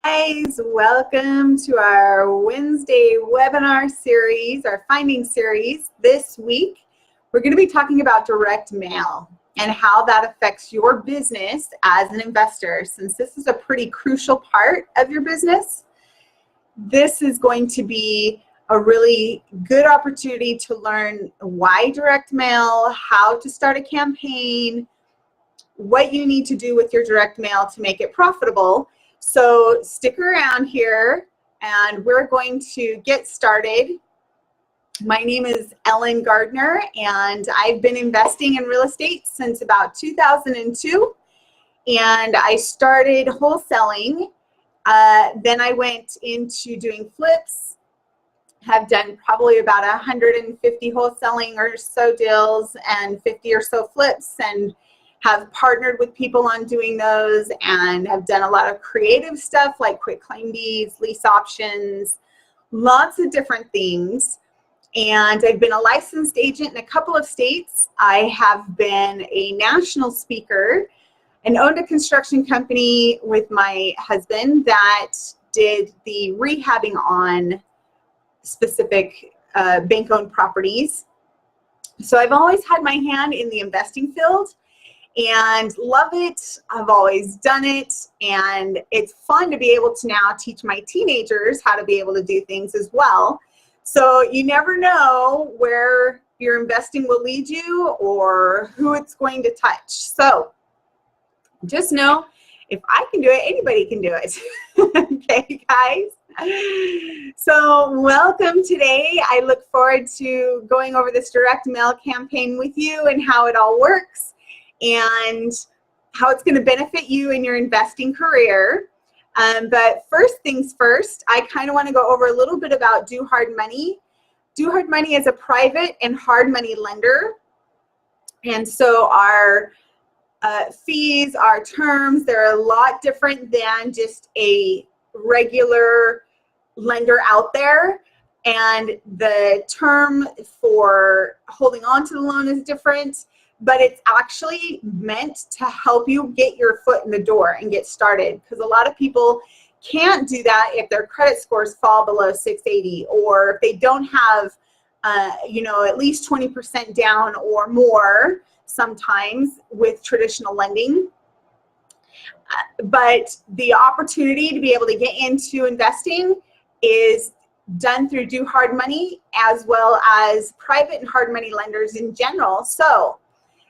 Guys, welcome to our Wednesday webinar series, our finding series. This week, we're going to be talking about direct mail and how that affects your business as an investor. Since this is a pretty crucial part of your business, this is going to be a really good opportunity to learn why direct mail, how to start a campaign, what you need to do with your direct mail to make it profitable. So stick around here and we're going to get started. My name is Ellen Gardner and I've been investing in real estate since about 2002, and I started wholesaling. Then I went into doing flips, have done probably about 150 wholesaling or so deals and 50 or so flips, and have partnered with people on doing those, and have done a lot of creative stuff like quick claim deeds, lease options, lots of different things. And I've been a licensed agent in a couple of states. I have been a national speaker and owned a construction company with my husband that did the rehabbing on specific bank-owned properties. So I've always had my hand in the investing field and love it. I've always done it, and it's fun to be able to now teach my teenagers how to be able to do things as well. So you never know where your investing will lead you or who it's going to touch. So just know, if I can do it, anybody can do it. Okay, guys? So welcome today. I look forward to going over this direct mail campaign with you and how it all works, and how it's going to benefit you in your investing career. But first things first, I kind of want to go over a little bit about Do Hard Money. Do Hard Money is a private and hard money lender. And so our fees, our terms, they're a lot different than just a regular lender out there. And the term for holding on to the loan is different, but it's actually meant to help you get your foot in the door and get started, because a lot of people can't do that if their credit scores fall below 680, or if they don't have at least 20% down or more sometimes with traditional lending. But the opportunity to be able to get into investing is done through Do Hard Money, as well as private and hard money lenders in general. So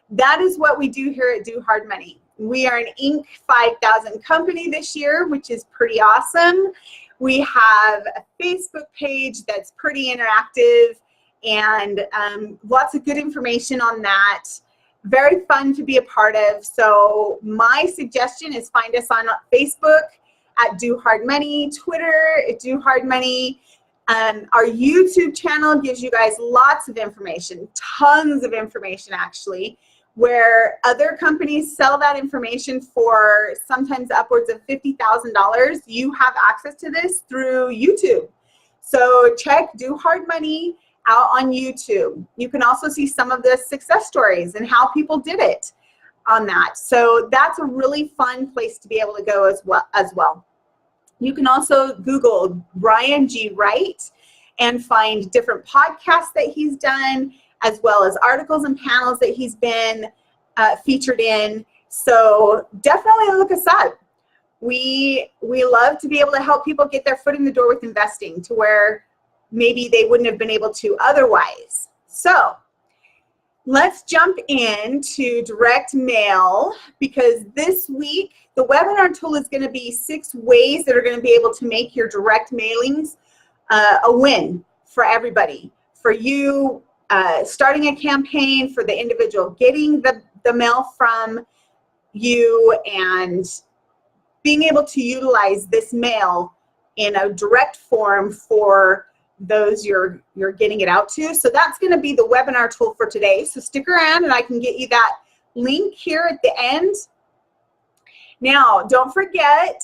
that is what we do here at Do Hard Money. We are an Inc. 5000 company this year, which is pretty awesome. We have a Facebook page that's pretty interactive, and lots of good information on that. Very fun to be a part of. So my suggestion is find us on Facebook at Do Hard Money, Twitter at Do Hard Money. Our YouTube channel gives you guys lots of information, tons of information actually, where other companies sell that information for sometimes upwards of $50,000. You have access to this through YouTube. So check Do Hard Money out on YouTube. You can also see some of the success stories and how people did it on that. So that's a really fun place to be able to go as well. You can also Google Brian G. Wright and find different podcasts that he's done, as well as articles and panels that he's been featured in. So definitely look us up. We love to be able to help people get their foot in the door with investing to where maybe they wouldn't have been able to otherwise. So let's jump into direct mail, because this week the webinar tool is going to be 6 ways that are going to be able to make your direct mailings a win for everybody. For you starting a campaign, for the individual getting the mail from you, and being able to utilize this mail in a direct form for those you're getting it out to. So that's going to be the webinar tool for today. So stick around and I can get you that link here at the end. Now, don't forget,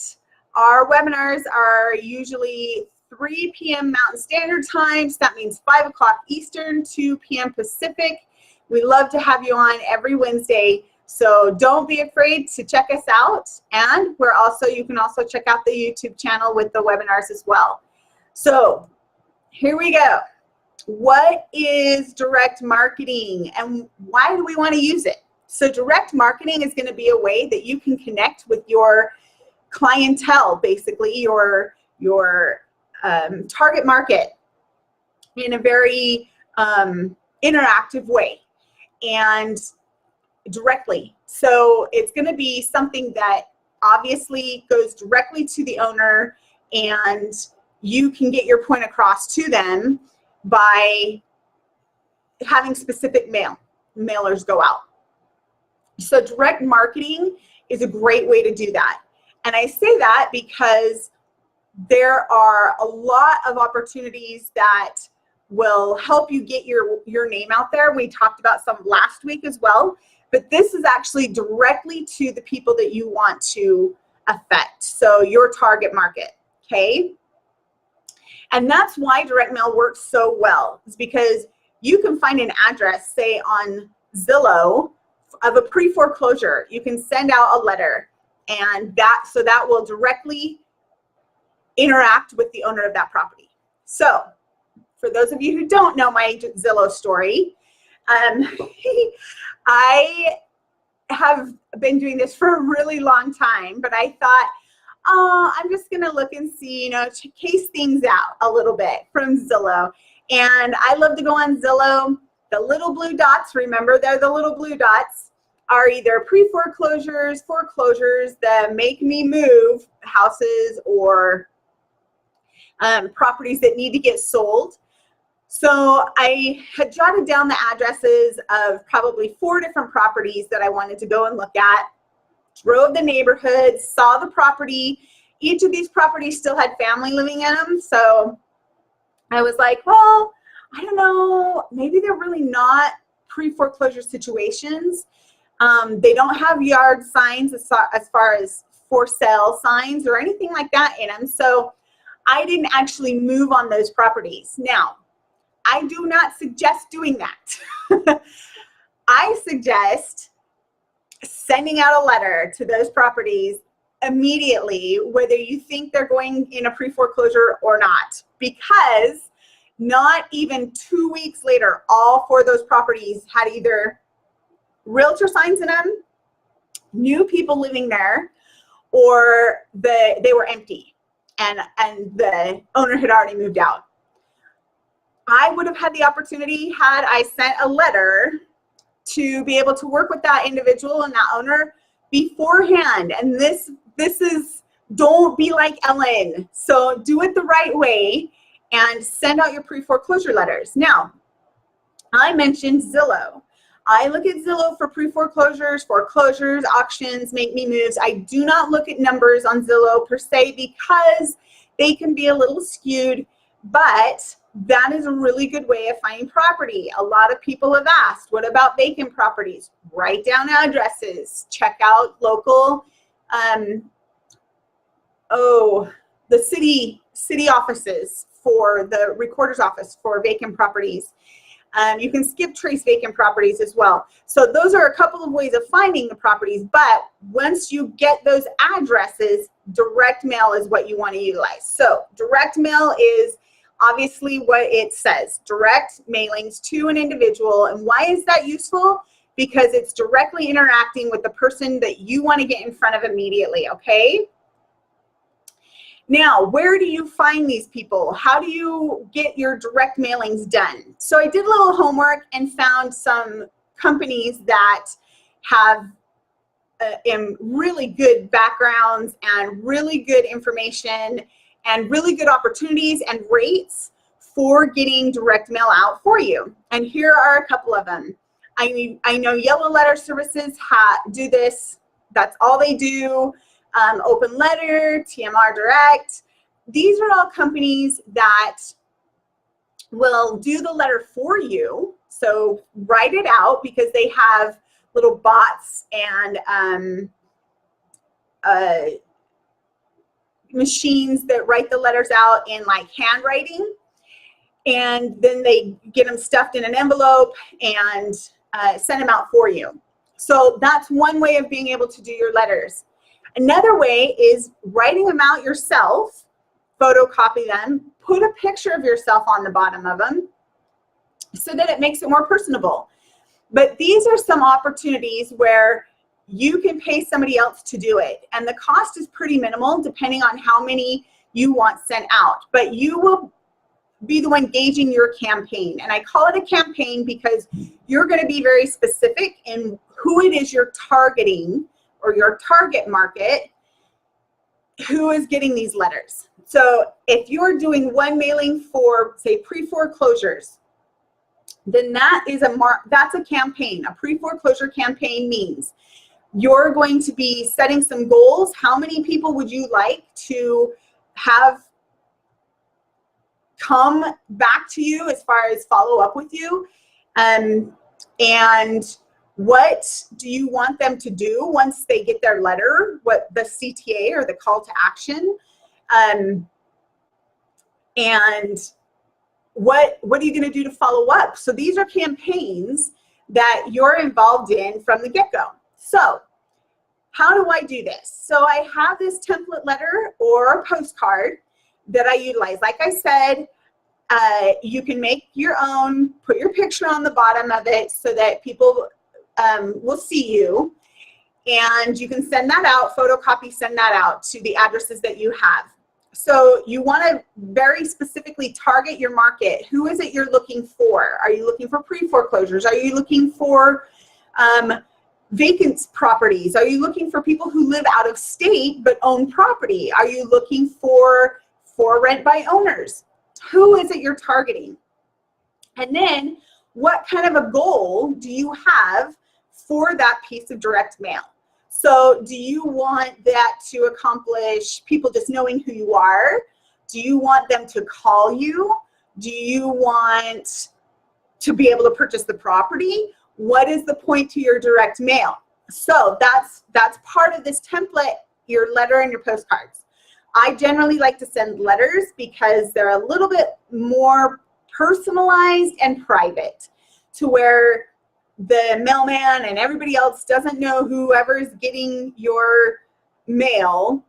our webinars are usually 3 p.m. Mountain Standard Time. So that means 5 o'clock Eastern, 2 p.m. Pacific. We love to have you on every Wednesday. So don't be afraid to check us out. And you can also check out the YouTube channel with the webinars as well. So here we go. What is direct marketing and why do we want to use it? So direct marketing is going to be a way that you can connect with your clientele, basically your target market in a very interactive way and directly. So it's going to be something that obviously goes directly to the owner, and you can get your point across to them by having specific mailers go out. So direct marketing is a great way to do that. And I say that because there are a lot of opportunities that will help you get your name out there. We talked about some last week as well, but this is actually directly to the people that you want to affect. So your target market, okay? And that's why direct mail works so well. It's because you can find an address, say on Zillow, of a pre-foreclosure. You can send out a letter, and that will directly interact with the owner of that property. So for those of you who don't know my Zillow story, I have been doing this for a really long time, but I thought, I'm just going to look and see, to case things out a little bit from Zillow. And I love to go on Zillow. The little blue dots, remember, they're the little blue dots, are either pre-foreclosures, foreclosures, that make me move houses, or properties that need to get sold. So I had jotted down the addresses of probably 4 different properties that I wanted to go and look at, drove the neighborhood, saw the property. Each of these properties still had family living in them. So I was like, well, I don't know, maybe they're really not pre-foreclosure situations. They don't have yard signs as far as for sale signs or anything like that in them. So I didn't actually move on those properties. Now, I do not suggest doing that. I suggest sending out a letter to those properties immediately, whether you think they're going in a pre-foreclosure or not, because not even 2 weeks later, all 4 of those properties had either realtor signs in them, new people living there, or they were empty and the owner had already moved out. I would have had the opportunity had I sent a letter to be able to work with that individual and that owner beforehand. And this is, don't be like Ellen. So do it the right way and send out your pre-foreclosure letters. Now, I mentioned Zillow. I look at Zillow for pre-foreclosures, foreclosures, auctions, make me moves. I do not look at numbers on Zillow per se because they can be a little skewed, but that is a really good way of finding property. A lot of people have asked, what about vacant properties? Write down addresses, check out local, the city offices for the recorder's office for vacant properties. You can skip trace vacant properties as well. So those are a couple of ways of finding the properties, but once you get those addresses, direct mail is what you want to utilize. So direct mail is obviously what it says, direct mailings to an individual. And why is that useful? Because it's directly interacting with the person that you want to get in front of immediately, okay? Now, where do you find these people? How do you get your direct mailings done? So I did a little homework and found some companies that have really good backgrounds and really good information and really good opportunities and rates for getting direct mail out for you. And here are a couple of them. I know Yellow Letter Services do this. That's all they do. Open Letter, TMR Direct. These are all companies that will do the letter for you. So write it out because they have little bots and machines that write the letters out in like handwriting, and then they get them stuffed in an envelope and send them out for you. So that's one way of being able to do your letters. Another way is writing them out yourself, photocopy them, put a picture of yourself on the bottom of them so that it makes it more personable. But these are some opportunities where you can pay somebody else to do it. And the cost is pretty minimal depending on how many you want sent out. But you will be the one gauging your campaign. And I call it a campaign because you're going to be very specific in who it is you're targeting, or your target market, who is getting these letters. So if you're doing one mailing for, say, pre-foreclosures, then that's a campaign. A pre-foreclosure campaign means you're going to be setting some goals. How many people would you like to have come back to you as far as follow up with you? And what do you want them to do once they get their letter? What the CTA, or the call to action? And what are you going to do to follow up? So these are campaigns that you're involved in from the get-go. So how do I do this? So I have this template letter or a postcard that I utilize. Like I said, you can make your own, put your picture on the bottom of it so that people will see you, and you can send that out, photocopy, send that out to the addresses that you have. So you want to very specifically target your market. Who is it you're looking for? Are you looking for pre-foreclosures? Are you looking for vacant properties? Are you looking for people who live out of state but own property? Are you looking for rent by owners? Who is it you're targeting? And then what kind of a goal do you have for that piece of direct mail? So do you want that to accomplish people just knowing who you are? Do you want them to call you? Do you want to be able to purchase the property? What is the point to your direct mail? So that's part of this template, your letter and your postcards. I generally like to send letters because they're a little bit more personalized and private, to where the mailman and everybody else doesn't know whoever is getting your mail.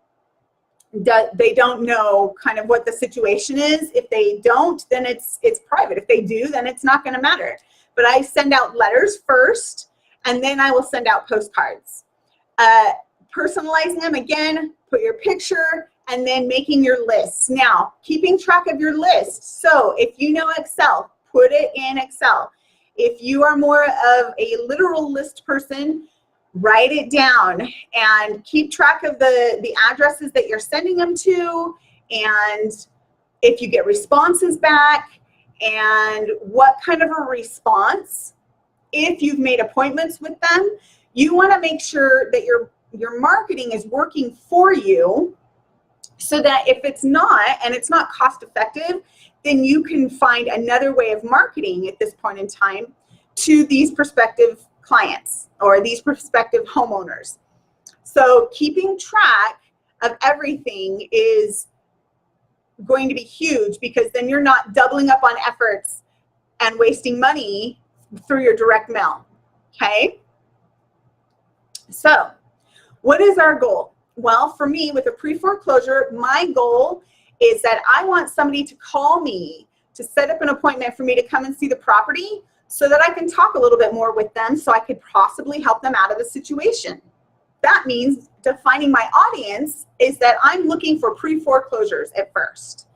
They don't know kind of what the situation is. If they don't, then it's private. If they do, then it's not going to matter. But I send out letters first, and then I will send out postcards. Personalizing them, again, put your picture, and then making your lists. Now, keeping track of your list. So if you know Excel, put it in Excel. If you are more of a literal list person, write it down and keep track of the addresses that you're sending them to, and if you get responses back, and what kind of a response. If you've made appointments with them, you want to make sure that your marketing is working for you, so that if it's not, and it's not cost effective, then you can find another way of marketing at this point in time to these prospective clients or these prospective homeowners. So keeping track of everything is going to be huge, because then you're not doubling up on efforts and wasting money through your direct mail. Okay? So what is our goal? Well, for me, with a pre-foreclosure, my goal is that I want somebody to call me to set up an appointment for me to come and see the property, so that I can talk a little bit more with them, so I could possibly help them out of the situation. That means defining my audience is that I'm looking for pre-foreclosures at first.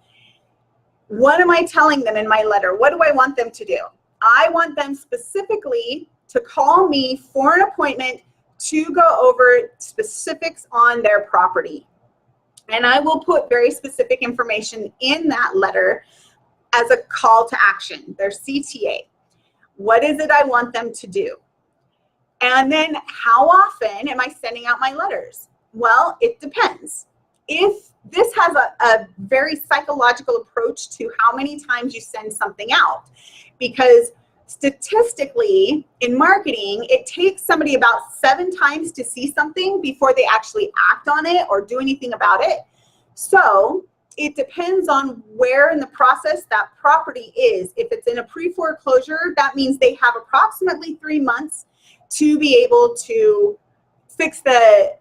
What am I telling them in my letter? What do I want them to do? I want them specifically to call me for an appointment to go over specifics on their property. And I will put very specific information in that letter as a call to action, their CTA. What is it I want them to do? And then how often am I sending out my letters? Well, it depends. If this has a very psychological approach to how many times you send something out, because statistically in marketing, it takes somebody about 7 times to see something before they actually act on it or do anything about it. So it depends on where in the process that property is. If it's in a pre-foreclosure, that means they have approximately 3 months to be able to fix the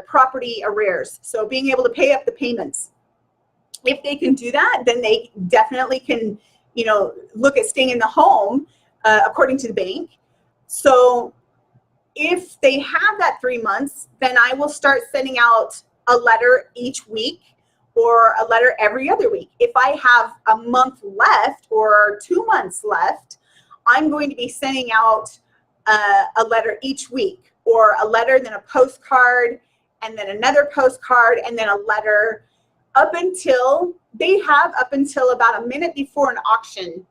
property arrears. So being able to pay up the payments. If they can do that, then they definitely can, look at staying in the home according to the bank. So if they have that 3 months, then I will start sending out a letter each week or a letter every other week. If I have a month left or 2 months left, I'm going to be sending out a letter each week, or a letter, then a postcard, and then another postcard, and then a letter, up until about a minute before an auction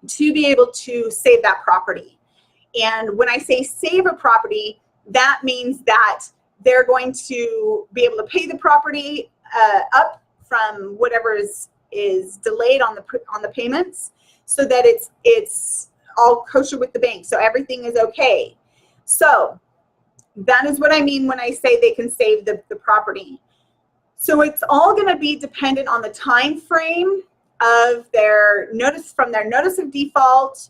to be able to save that property. And when I say save a property, that means that they're going to be able to pay the property up from whatever is delayed on the payments, so that it's all kosher with the bank, so everything is okay. So that is what I mean when I say they can save the property. So it's all going to be dependent on the time frame of their notice, from their notice of default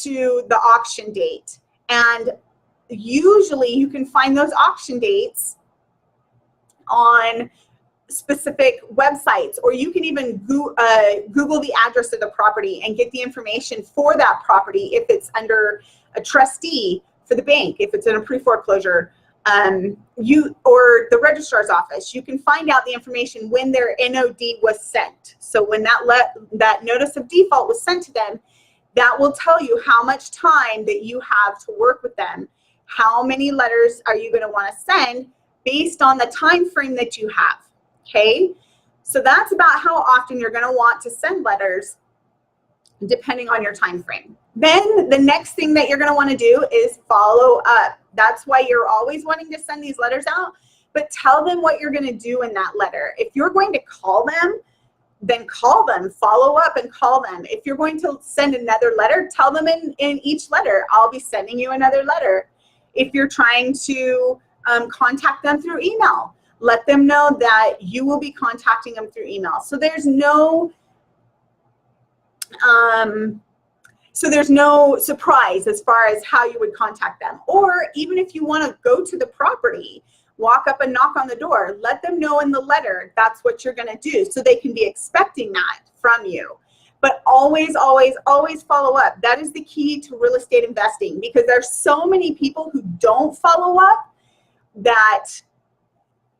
to the auction date. And usually you can find those auction dates on specific websites, or you can even Google the address of the property and get the information for that property if it's under a trustee for the bank, if it's in a pre-foreclosure, or the registrar's office. You can find out the information when their NOD was sent. So when that notice of default was sent to them, that will tell you how much time that you have to work with them. How many letters are you going to want to send based on the time frame that you have? Okay, so that's about how often you're going to want to send letters depending on your time frame. Then the next thing that you're going to want to do is follow up. That's why you're always wanting to send these letters out, but tell them what you're going to do in that letter. If you're going to call them, then call them, follow up and call them. If you're going to send another letter, tell them in each letter, I'll be sending you another letter. If you're trying to contact them through email, let them know that you will be contacting them through email. So there's no surprise as far as how you would contact them. Or even if you want to go to the property, walk up and knock on the door, let them know in the letter that's what you're going to do, so they can be expecting that from you. But always, always, always follow up. That is the key to real estate investing, because there's so many people who don't follow up that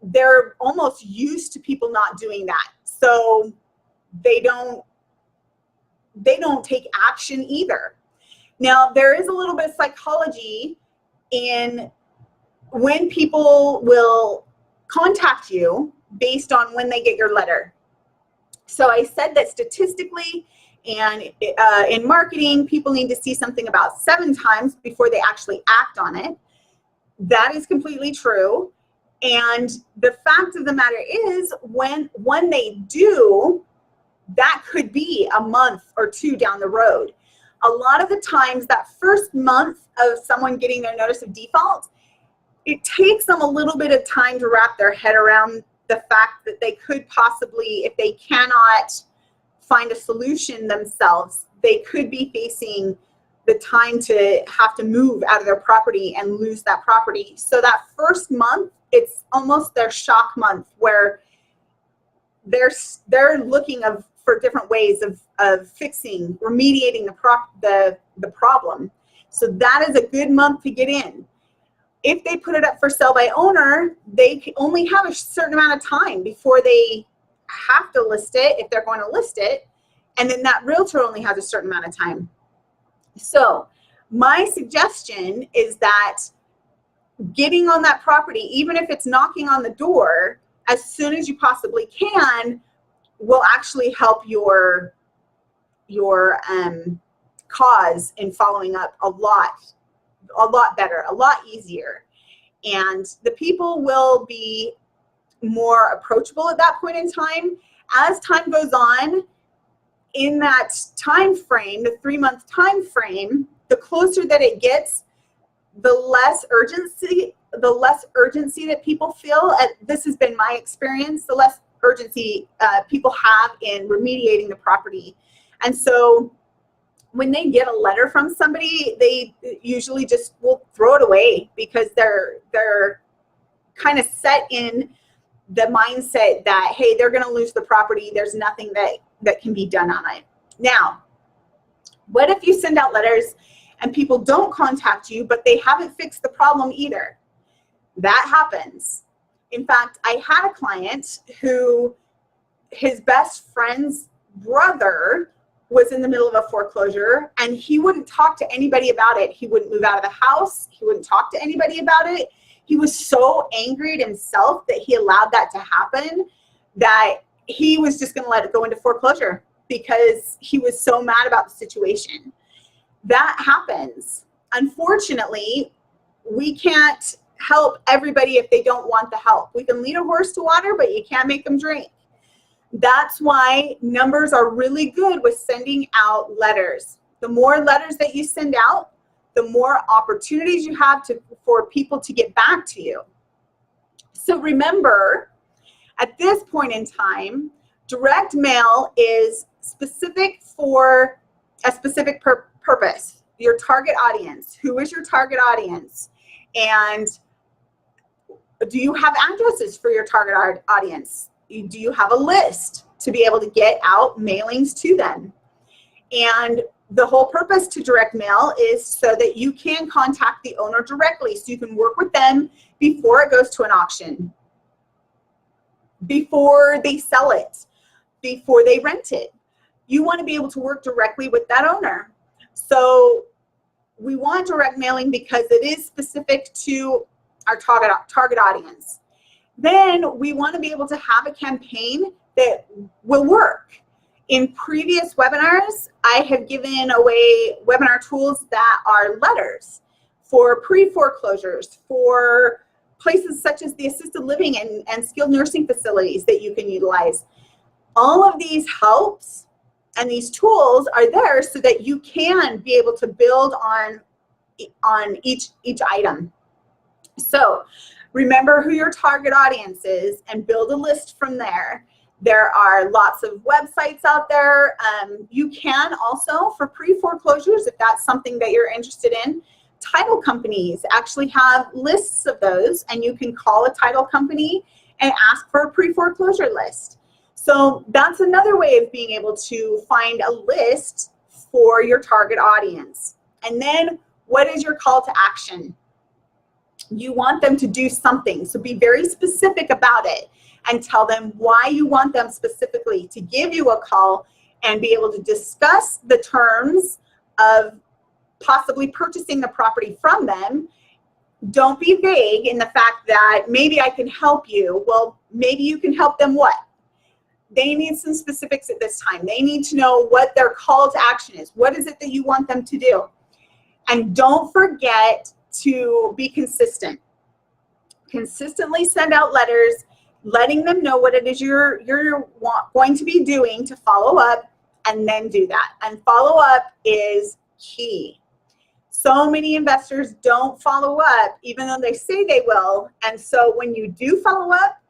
they're almost used to people not doing that. So they don't take action either. Now, there is a little bit of psychology in when people will contact you based on when they get your letter. So I said that statistically and in marketing, people need to see something about 7 times before they actually act on it. That is completely true. And the fact of the matter is, when they do, that could be a month or 2 down the road. A lot of the times, that first month of someone getting their notice of default, it takes them a little bit of time to wrap their head around the fact that they could possibly, if they cannot find a solution themselves, they could be facing the time to have to move out of their property and lose that property. So that first month, it's almost their shock month, where they're looking for different ways of fixing, remediating the problem. So that is a good month to get in. If they put it up for sale by owner, they can only have a certain amount of time before they have to list it, if they're going to list it. And then that realtor only has a certain amount of time. So my suggestion is that getting on that property, even if it's knocking on the door, as soon as you possibly can, will actually help your cause in following up a lot better, a lot easier. And the people will be more approachable at that point in time. As time goes on, in that time frame, the 3-month time frame, the closer that it gets, the less urgency that people feel. This has been my experience. The less urgency people have in remediating the property. And so when they get a letter from somebody, they usually just will throw it away because they're kind of set in the mindset that, hey, they're going to lose the property. There's nothing that can be done on it. Now, what if you send out letters and people don't contact you, but they haven't fixed the problem either? That happens. In fact, I had a client who his best friend's brother was in the middle of a foreclosure, and he wouldn't talk to anybody about it. He wouldn't move out of the house. He wouldn't talk to anybody about it. He was so angry at himself that he allowed that to happen, that he was just going to let it go into foreclosure because he was so mad about the situation. That happens. Unfortunately, we can't help everybody if they don't want the help. We can lead a horse to water, but you can't make them drink. That's why numbers are really good with sending out letters. The more letters that you send out, the more opportunities you have for people to get back to you. So remember, at this point in time, direct mail is specific for a specific purpose. Your target audience. Who is your target audience? And do you have addresses for your target audience? Do you have a list to be able to get out mailings to them? And the whole purpose to direct mail is so that you can contact the owner directly, so you can work with them before it goes to an auction, before they sell it, before they rent it. You want to be able to work directly with that owner. So we want direct mailing because it is specific to our target audience. Then we want to be able to have a campaign that will work. In previous webinars, I have given away webinar tools that are letters for pre-foreclosures, for places such as the assisted living and skilled nursing facilities that you can utilize. All of these helps and these tools are there so that you can be able to build on each item. So remember who your target audience is and build a list from there. There are lots of websites out there. You can also, for pre-foreclosures, if that's something that you're interested in, title companies actually have lists of those, and you can call a title company and ask for a pre-foreclosure list. So that's another way of being able to find a list for your target audience. And then what is your call to action? You want them to do something, so be very specific about it and tell them why you want them specifically to give you a call and be able to discuss the terms of possibly purchasing the property from them. Don't be vague in the fact that maybe I can help you. Well, maybe you can help them what? They need some specifics at this time. They need to know what their call to action is. What is it that you want them to do? And don't forget to be consistent. Consistently send out letters, letting them know what it is you're going to be doing to follow up, and then do that. And follow up is key. So many investors don't follow up, even though they say they will. And so when you do follow up,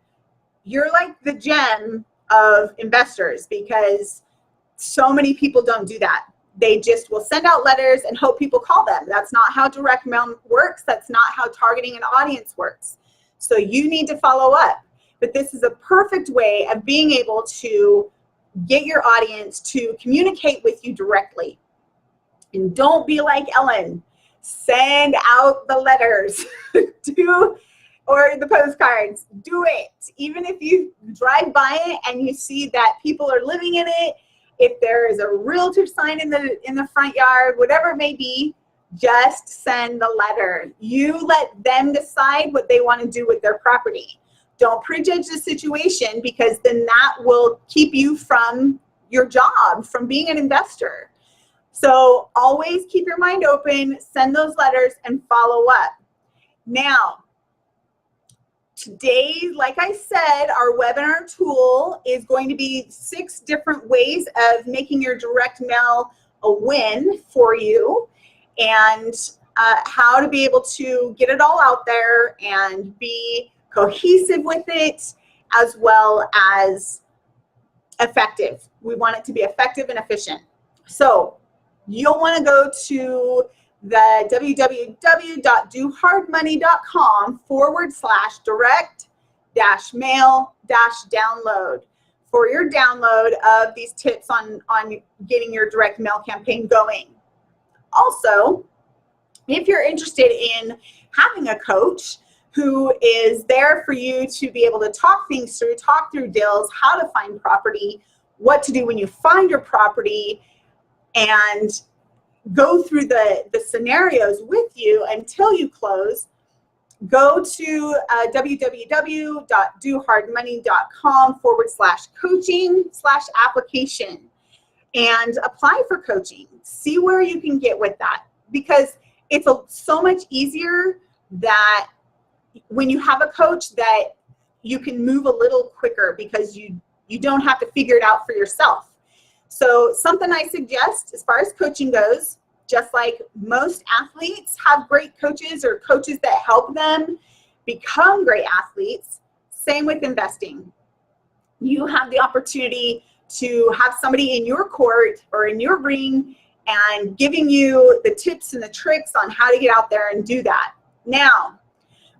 you're like the gem of investors, because so many people don't do that. They just will send out letters and hope people call them. That's not how direct mail works. That's not how targeting an audience works. So you need to follow up. But this is a perfect way of being able to get your audience to communicate with you directly. And don't be like Ellen. Send out the letters or the postcards. Do it. Even if you drive by it and you see that people are living in it, if there is a realtor sign in the front yard, whatever it may be, just send the letter. You let them decide what they want to do with their property. Don't prejudge the situation, because then that will keep you from your job, from being an investor. So always keep your mind open, send those letters, and follow up. Now, today, like I said, our webinar tool is going to be 6 different ways of making your direct mail a win for you, and how to be able to get it all out there and be cohesive with it, as well as effective. We want it to be effective and efficient. So you'll want to go to the www.dohardmoney.com/direct-mail-download for your download of these tips on getting your direct mail campaign going. Also, if you're interested in having a coach who is there for you to be able to talk things through, talk through deals, how to find property, what to do when you find your property, and go through the scenarios with you until you close, go to www.dohardmoney.com/coaching/application and apply for coaching. See where you can get with that, because it's so much easier that when you have a coach that you can move a little quicker because you don't have to figure it out for yourself. So something I suggest as far as coaching goes, just like most athletes have great coaches or coaches that help them become great athletes, same with investing. You have the opportunity to have somebody in your court or in your ring and giving you the tips and the tricks on how to get out there and do that. Now,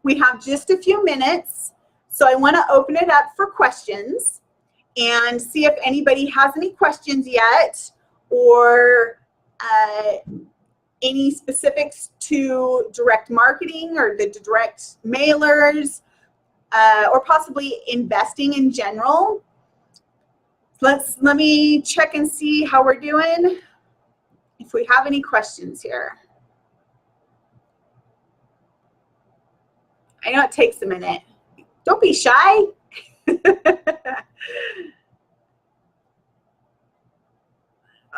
we have just a few minutes, so I want to open it up for questions and see if anybody has any questions yet, or any specifics to direct marketing or the direct mailers, or possibly investing in general. Let me check and see how we're doing, if we have any questions here. I know it takes a minute. Don't be shy.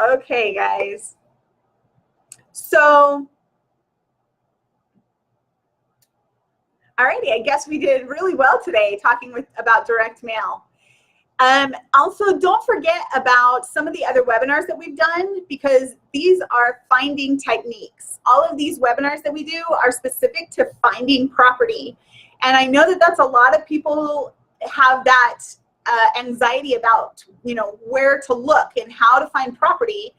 Okay, guys. So, alrighty, I guess we did really well today talking about direct mail. Also, don't forget about some of the other webinars that we've done, because these are finding techniques. All of these webinars that we do are specific to finding property. And I know that that's a lot of people have that anxiety about, where to look and how to find property.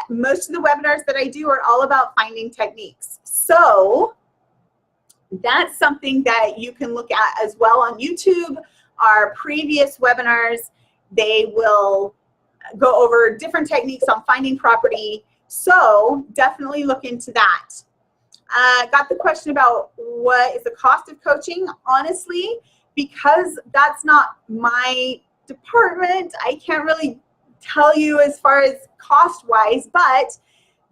Most of the webinars that I do are all about finding techniques. So that's something that you can look at as well on YouTube. Our previous webinars, they will go over different techniques on finding property. So definitely look into that. Got the question about what is the cost of coaching. Honestly, because that's not my department, I can't really tell you as far as cost-wise, but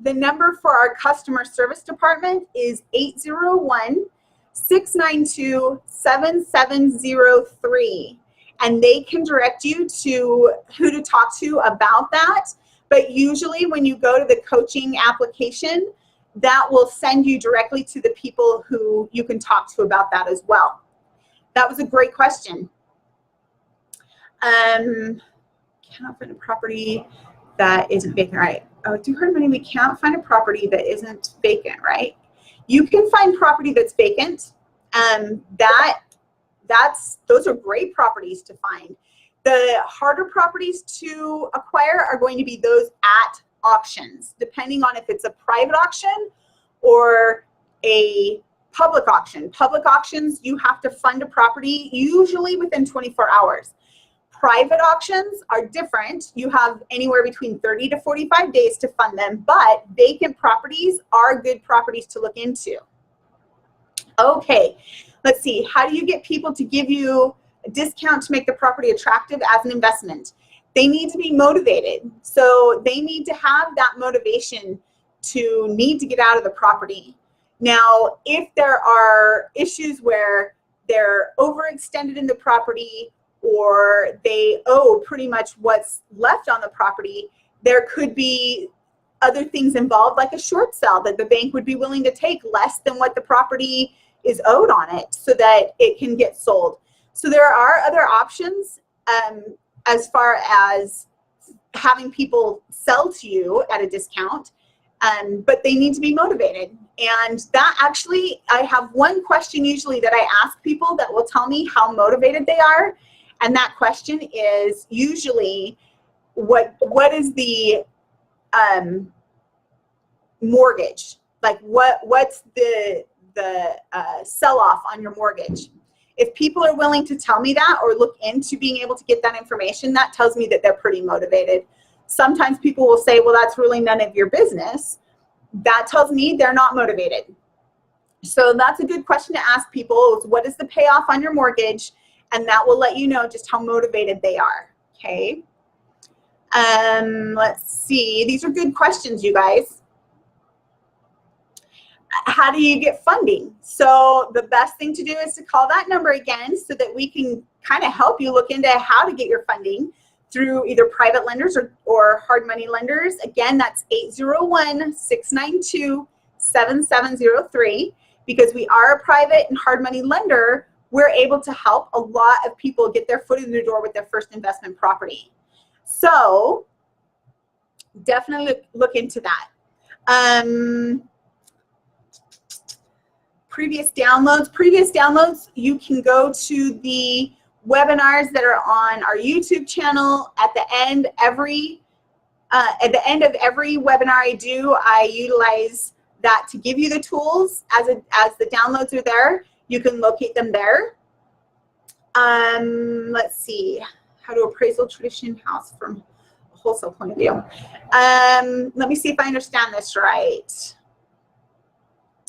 the number for our customer service department is 801-692-7703. And they can direct you to who to talk to about that. But usually when you go to the coaching application, that will send you directly to the people who you can talk to about that as well. That was a great question. Cannot find a property that isn't vacant, right? Oh, do heard money, we can't find a property that isn't vacant, right? You can find property that's vacant. Those are great properties to find. The harder properties to acquire are going to be those at auctions, depending on if it's a private auction or a public auction. Public auctions, you have to fund a property usually within 24 hours. Private auctions are different. You have anywhere between 30 to 45 days to fund them, but vacant properties are good properties to look into. Okay, let's see. How do you get people to give you a discount to make the property attractive as an investment? They need to be motivated. So they need to have that motivation to need to get out of the property. Now, if there are issues where they're overextended in the property, or they owe pretty much what's left on the property, there could be other things involved, like a short sale that the bank would be willing to take less than what the property is owed on it so that it can get sold. So there are other options as far as having people sell to you at a discount, but they need to be motivated. And that actually, I have one question usually that I ask people that will tell me how motivated they are. And that question is usually, what is the mortgage. Like what's the sell-off on your mortgage? If people are willing to tell me that or look into being able to get that information, that tells me that they're pretty motivated. Sometimes people will say, well, that's really none of your business. That tells me they're not motivated. So that's a good question to ask people, is what is the payoff on your mortgage? And that will let you know just how motivated they are, okay? Let's see. These are good questions, you guys. How do you get funding? So the best thing to do is to call that number again so that we can kind of help you look into how to get your funding through either private lenders or hard money lenders. Again, that's 801-692-7703. Because we are a private and hard money lender, we're able to help a lot of people get their foot in the door with their first investment property. So definitely look into that. Previous downloads, you can go to the webinars that are on our YouTube channel. At the end of every webinar I do, I utilize that to give you the tools as the downloads are there. You can locate them there. Let's see, how to appraisal tradition house from a wholesale point of view. Let me see if I understand this right.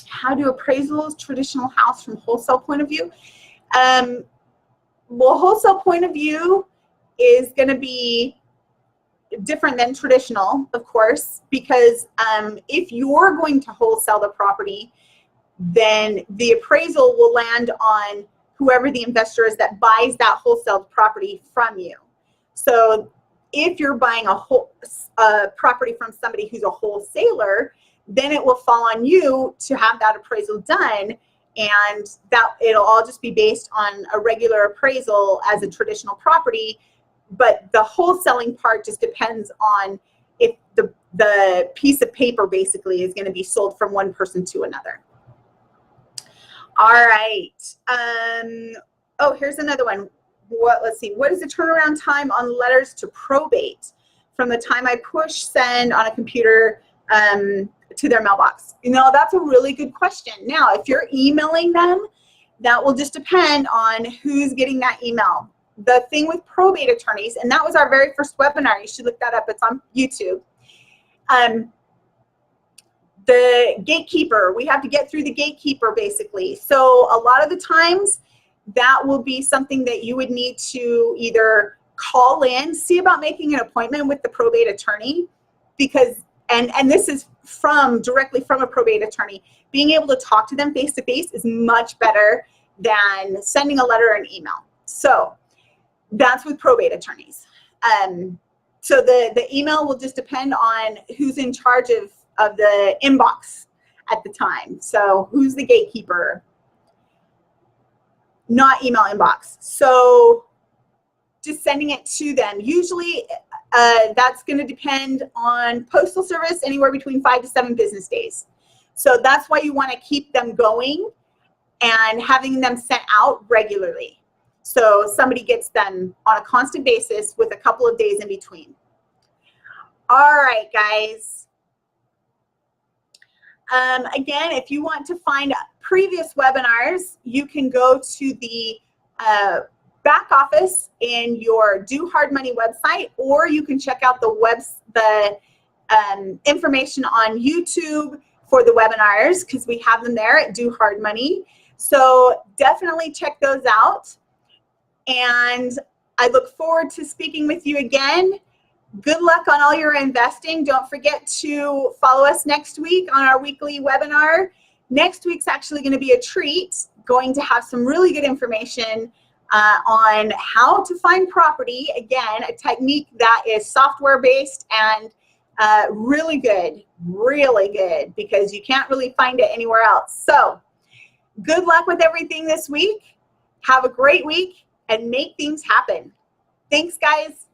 How do appraisals traditional house from wholesale point of view? Well, wholesale point of view is going to be different than traditional, of course, because if you're going to wholesale the property, then the appraisal will land on whoever the investor is that buys that wholesale property from you. So if you're buying a property from somebody who's a wholesaler, then it will fall on you to have that appraisal done, and that it'll all just be based on a regular appraisal as a traditional property. But the wholesaling part just depends on if the piece of paper basically is going to be sold from one person to another. All right. Oh, here's another one. Let's see. What is the turnaround time on letters to probate from the time I push send on a computer to their mailbox? You know, that's a really good question. Now, if you're emailing them, that will just depend on who's getting that email. The thing with probate attorneys, and that was our very first webinar. You should look that up. It's on YouTube. The gatekeeper, we have to get through the gatekeeper basically. So a lot of the times that will be something that you would need to either call in, see about making an appointment with the probate attorney, because, and this is directly from a probate attorney, being able to talk to them face to face is much better than sending a letter or an email. So that's with probate attorneys. So the email will just depend on who's in charge of the inbox at the time. So who's the gatekeeper? Not email inbox. So just sending it to them. Usually that's going to depend on postal service, anywhere between 5 to 7 business days. So that's why you want to keep them going and having them sent out regularly. So somebody gets them on a constant basis with a couple of days in between. All right, guys. Again, if you want to find previous webinars, you can go to the back office in your Do Hard Money website, or you can check out the information on YouTube for the webinars, because we have them there at Do Hard Money. So definitely check those out. And I look forward to speaking with you again. Good luck on all your investing. Don't forget to follow us next week on our weekly webinar. Next week's actually going to be a treat, going to have some really good information on how to find property. Again, a technique that is software-based and really good, because you can't really find it anywhere else. So good luck with everything this week. Have a great week and make things happen. Thanks, guys.